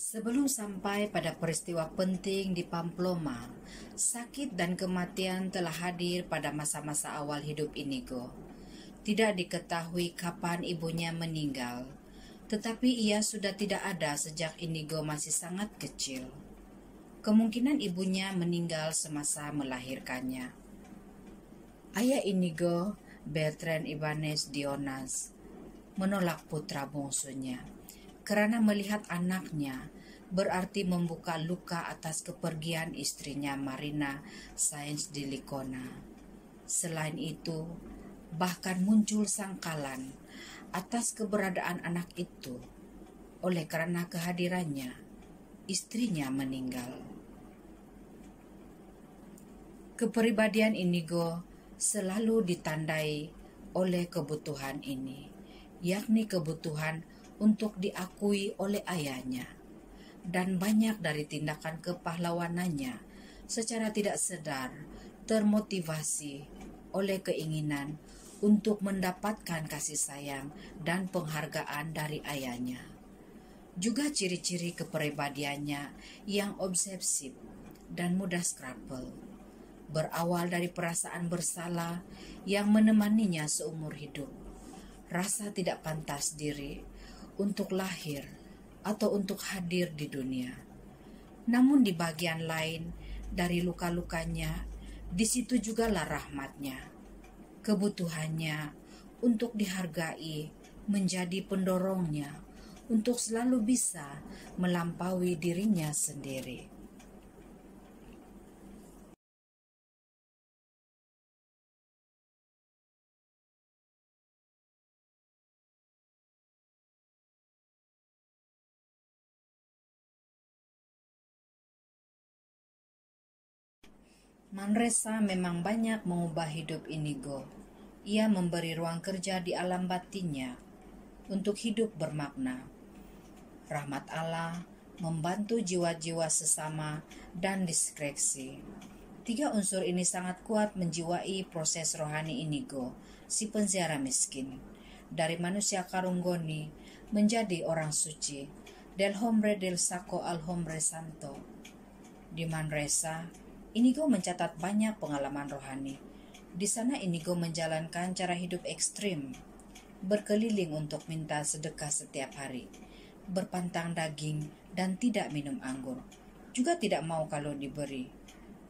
Sebelum sampai pada peristiwa penting di Pamplona, sakit dan kematian telah hadir pada masa-masa awal hidup Inigo. Tidak diketahui kapan ibunya meninggal, tetapi ia sudah tidak ada sejak Inigo masih sangat kecil. Kemungkinan ibunya meninggal semasa melahirkannya. Ayah Inigo, Bertrand Ibanez Dionas, menolak putra bungsunya karena melihat anaknya berarti membuka luka atas kepergian istrinya Marina Sáenz de Licona. Selain itu, bahkan muncul sangkalan atas keberadaan anak itu oleh karena kehadirannya, istrinya meninggal. Kepribadian Inigo selalu ditandai oleh kebutuhan ini, yakni kebutuhan untuk diakui oleh ayahnya, dan banyak dari tindakan kepahlawanannya secara tidak sadar termotivasi oleh keinginan untuk mendapatkan kasih sayang dan penghargaan dari ayahnya. Juga ciri-ciri kepribadiannya yang obsesif dan mudah skrapel, berawal dari perasaan bersalah yang menemaninya seumur hidup, rasa tidak pantas diri untuk lahir atau untuk hadir di dunia. Namun di bagian lain dari luka-lukanya, di situ jugalah rahmatnya. Kebutuhannya untuk dihargai menjadi pendorongnya untuk selalu bisa melampaui dirinya sendiri. Manresa memang banyak mengubah hidup Inigo. Ia memberi ruang kerja di alam batinnya untuk hidup bermakna. Rahmat Allah membantu jiwa-jiwa sesama dan diskresi. 3 unsur ini sangat kuat menjiwai proses rohani Inigo, si penziarah miskin. Dari manusia karunggoni menjadi orang suci, del hombre del saco al hombre santo. Di Manresa, Inigo mencatat banyak pengalaman rohani. Di sana Inigo menjalankan cara hidup ekstrim, berkeliling untuk minta sedekah setiap hari, berpantang daging dan tidak minum anggur. Juga tidak mau kalau diberi.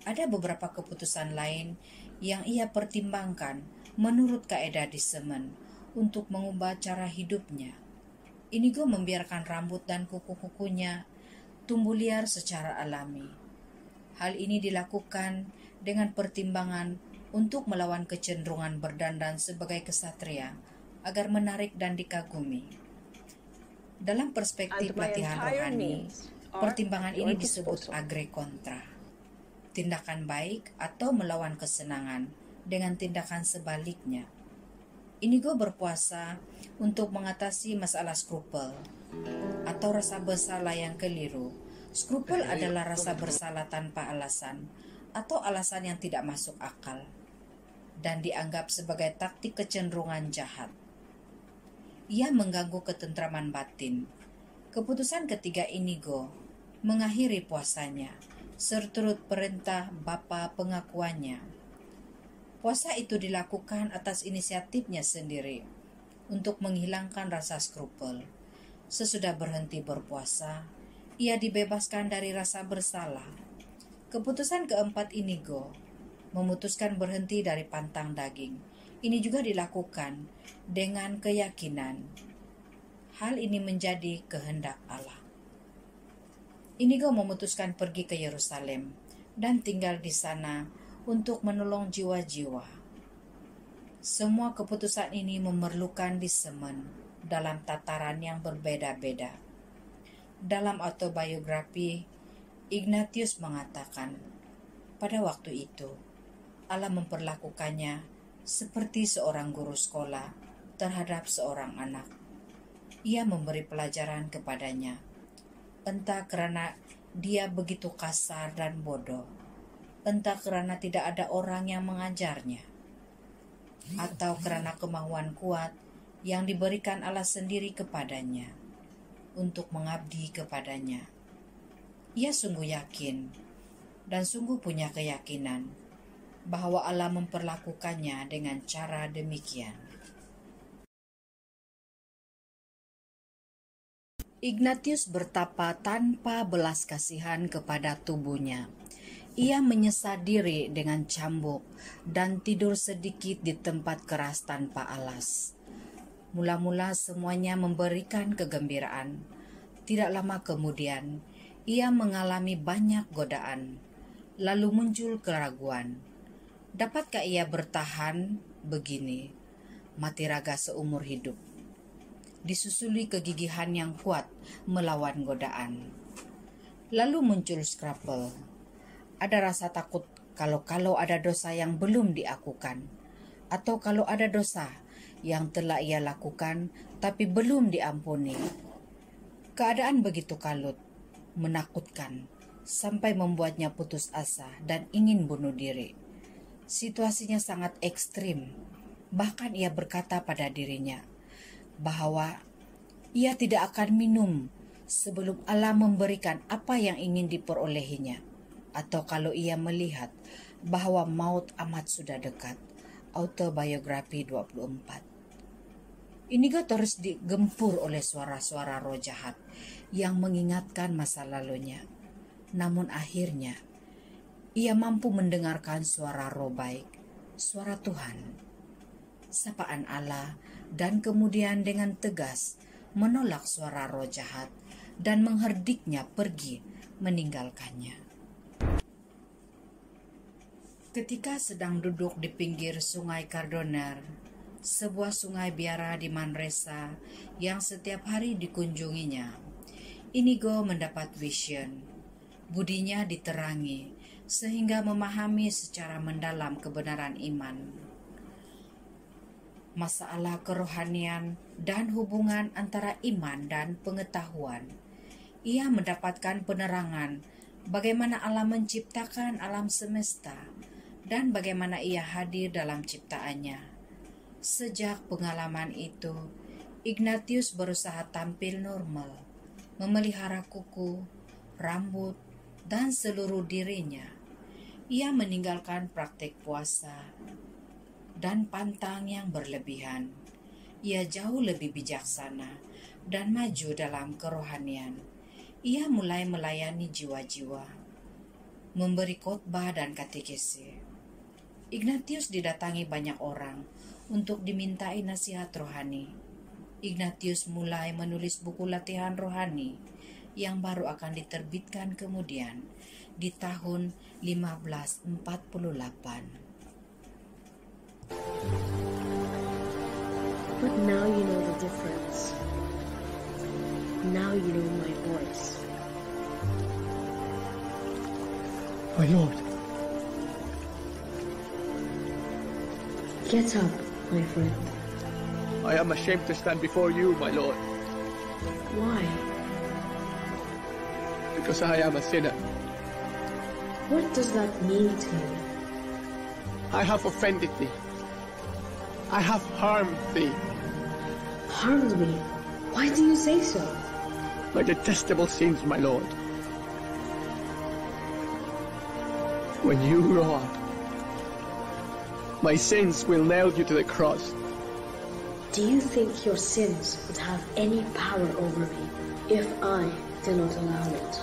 Ada beberapa keputusan lain yang ia pertimbangkan menurut kaedah di semen untuk mengubah cara hidupnya. Inigo membiarkan rambut dan kuku-kukunya tumbuh liar secara alami. Hal ini dilakukan dengan pertimbangan untuk melawan kecenderungan berdandan sebagai kesatria agar menarik dan dikagumi. Dalam perspektif latihan rohani, pertimbangan ini disebut agre kontra. Tindakan baik atau melawan kesenangan dengan tindakan sebaliknya. Inigo berpuasa untuk mengatasi masalah skrupel atau rasa bersalah yang keliru. Skrupel adalah rasa bersalah tanpa alasan atau alasan yang tidak masuk akal dan dianggap sebagai taktik kecenderungan jahat. Ia mengganggu ketentraman batin. Keputusan ketiga Inigo mengakhiri puasanya seturut perintah bapa pengakuannya. Puasa itu dilakukan atas inisiatifnya sendiri untuk menghilangkan rasa skrupel. Sesudah berhenti berpuasa, ia dibebaskan dari rasa bersalah. Keputusan keempat Inigo memutuskan berhenti dari pantang daging. Ini juga dilakukan dengan keyakinan hal ini menjadi kehendak Allah. Inigo memutuskan pergi ke Yerusalem dan tinggal di sana untuk menolong jiwa-jiwa. Semua keputusan ini memerlukan disemen dalam tataran yang berbeda-beda. Dalam autobiografi, Ignatius mengatakan, pada waktu itu, Allah memperlakukannya seperti seorang guru sekolah terhadap seorang anak. Ia memberi pelajaran kepadanya, entah karena dia begitu kasar dan bodoh, entah karena tidak ada orang yang mengajarnya, atau karena kemauan kuat yang diberikan Allah sendiri kepadanya untuk mengabdi kepadanya. Ia sungguh yakin dan sungguh punya keyakinan bahwa Allah memperlakukannya dengan cara demikian. Ignatius bertapa tanpa belas kasihan kepada tubuhnya. Ia menyesat diri dengan cambuk dan tidur sedikit di tempat keras tanpa alas. Mula-mula semuanya memberikan kegembiraan. Tidak lama kemudian, ia mengalami banyak godaan. Lalu muncul keraguan. Dapatkah ia bertahan begini, mati raga seumur hidup? Disusuli kegigihan yang kuat melawan godaan. Lalu muncul scruple. Ada rasa takut kalau ada dosa yang belum diakukan, atau kalau ada dosa yang telah ia lakukan tapi belum diampuni. Keadaan begitu kalut, menakutkan, sampai membuatnya putus asa dan ingin bunuh diri. Situasinya sangat ekstrim. Bahkan ia berkata pada dirinya bahwa ia tidak akan minum sebelum Allah memberikan apa yang ingin diperolehinya, atau kalau ia melihat bahwa maut amat sudah dekat. Autobiografi 24. Inigo terus digempur oleh suara-suara roh jahat yang mengingatkan masa lalunya. Namun akhirnya ia mampu mendengarkan suara roh baik, suara Tuhan, sapaan Allah, dan kemudian dengan tegas menolak suara roh jahat dan mengherdiknya pergi meninggalkannya. Ketika sedang duduk di pinggir sungai Cardoner, sebuah sungai biara di Manresa yang setiap hari dikunjunginya, Inigo mendapat vision. Budinya diterangi sehingga memahami secara mendalam kebenaran iman, masalah kerohanian, dan hubungan antara iman dan pengetahuan. Ia mendapatkan penerangan bagaimana Allah menciptakan alam semesta dan bagaimana ia hadir dalam ciptaannya. Sejak pengalaman itu, Ignatius berusaha tampil normal, memelihara kuku, rambut, dan seluruh dirinya. Ia meninggalkan praktik puasa dan pantang yang berlebihan. Ia jauh lebih bijaksana dan maju dalam kerohanian. Ia mulai melayani jiwa-jiwa, memberi khotbah dan katekese. Ignatius didatangi banyak orang untuk dimintai nasihat rohani. Ignatius mulai menulis buku latihan rohani yang baru akan diterbitkan kemudian di tahun 1548. But now you know the difference. Now you know my voice. My lord. Get up, my friend. I am ashamed to stand before you, my lord, Why? because I am a sinner. What does that mean to you? I have offended thee. I have harmed thee. Harmed me? Why do you say so? My detestable sins, my lord. When you grow up, my sins will nail you to the cross. Do you think your sins would have any power over me if I did not allow it?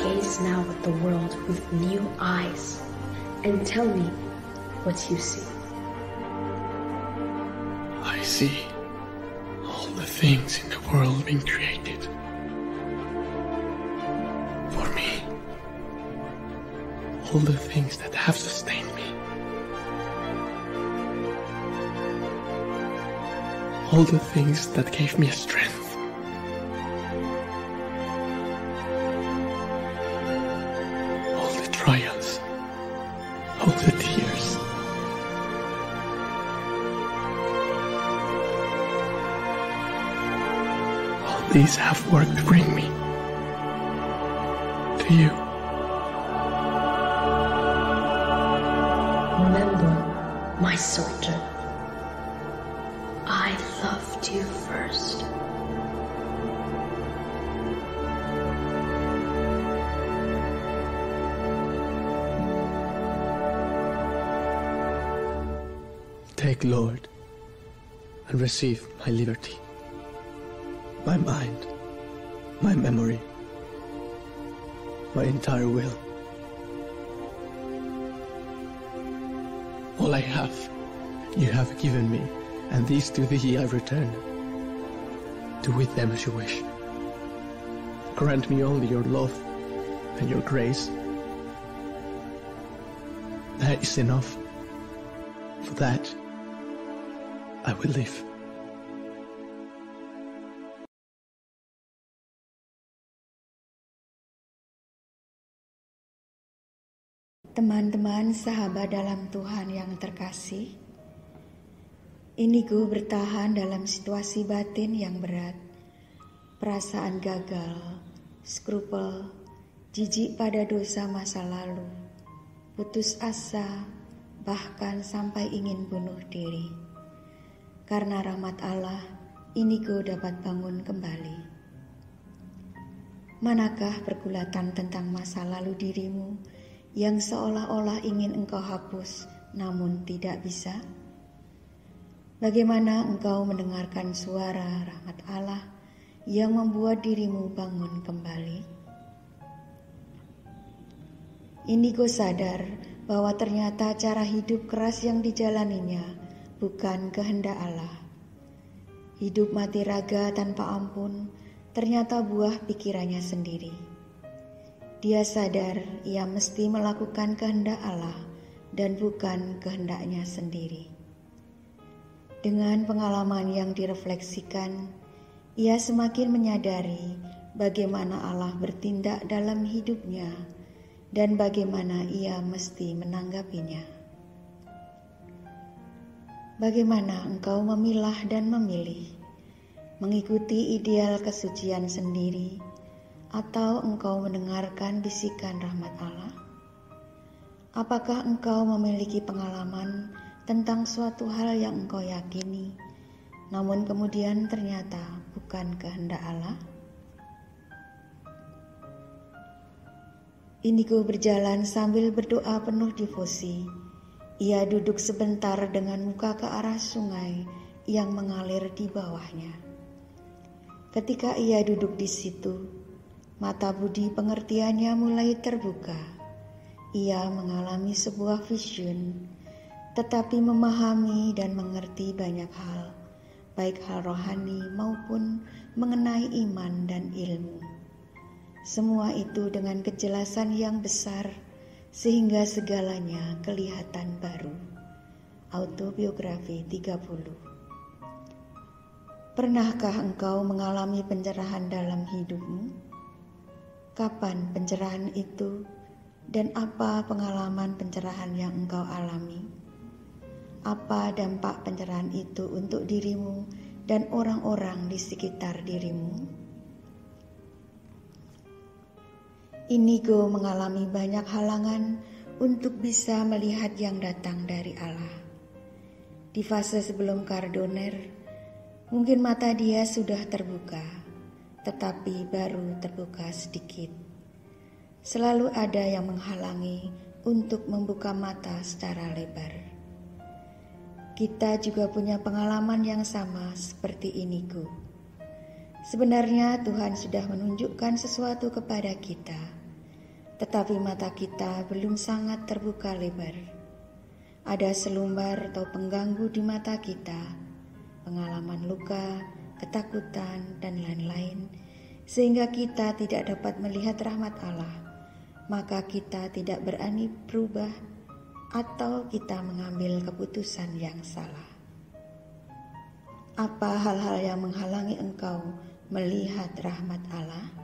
Gaze now at the world with new eyes and tell me what you see. I see all the things in the world being created for me. All the things that have sustained me. All the things that gave me strength. All the trials, all the tears, these have worked to bring me to you. Remember, my soldier, I loved you first. Take, Lord, and receive my liberty, my mind, my memory, my entire will. All I have, you have given me, and these to thee I return. Do with them as you wish. Grant me only your love and your grace. That is enough. For that, I will live. Teman-teman sahabat dalam Tuhan yang terkasih, Inigo bertahan dalam situasi batin yang berat, perasaan gagal, skrupel, jijik pada dosa masa lalu, putus asa, bahkan sampai ingin bunuh diri. Karena rahmat Allah, Inigo dapat bangun kembali. Manakah pergulatan tentang masa lalu dirimu yang seolah-olah ingin engkau hapus, namun tidak bisa? Bagaimana engkau mendengarkan suara rahmat Allah yang membuat dirimu bangun kembali? Inigo sadar bahwa ternyata cara hidup keras yang dijalaninya bukan kehendak Allah. Hidup mati raga tanpa ampun ternyata buah pikirannya sendiri. Dia sadar ia mesti melakukan kehendak Allah dan bukan kehendaknya sendiri. Dengan pengalaman yang direfleksikan, ia semakin menyadari bagaimana Allah bertindak dalam hidupnya dan bagaimana ia mesti menanggapinya. Bagaimana engkau memilah dan memilih, mengikuti ideal kesucian sendiri, atau engkau mendengarkan bisikan rahmat Allah? Apakah engkau memiliki pengalaman tentang suatu hal yang engkau yakini, namun kemudian ternyata bukan kehendak Allah? Inigo berjalan sambil berdoa penuh devosi. Ia duduk sebentar dengan muka ke arah sungai yang mengalir di bawahnya. Ketika ia duduk di situ, mata budi pengertiannya mulai terbuka. Ia mengalami sebuah vision, tetapi memahami dan mengerti banyak hal, baik hal rohani maupun mengenai iman dan ilmu. Semua itu dengan kejelasan yang besar, sehingga segalanya kelihatan baru. Autobiografi 30. Pernahkah engkau mengalami pencerahan dalam hidupmu? Kapan pencerahan itu dan apa pengalaman pencerahan yang engkau alami? Apa dampak pencerahan itu untuk dirimu dan orang-orang di sekitar dirimu? Inigo mengalami banyak halangan untuk bisa melihat yang datang dari Allah. Di fase sebelum Kardoner, mungkin mata dia sudah terbuka, tetapi baru terbuka sedikit. Selalu ada yang menghalangi untuk membuka mata secara lebar. Kita juga punya pengalaman yang sama seperti Inigo. Sebenarnya Tuhan sudah menunjukkan sesuatu kepada kita, tetapi mata kita belum sangat terbuka lebar. Ada selumbar atau pengganggu di mata kita, pengalaman luka, ketakutan, dan lain-lain, sehingga kita tidak dapat melihat rahmat Allah. Maka kita tidak berani berubah atau kita mengambil keputusan yang salah. Apa hal-hal yang menghalangi engkau melihat rahmat Allah?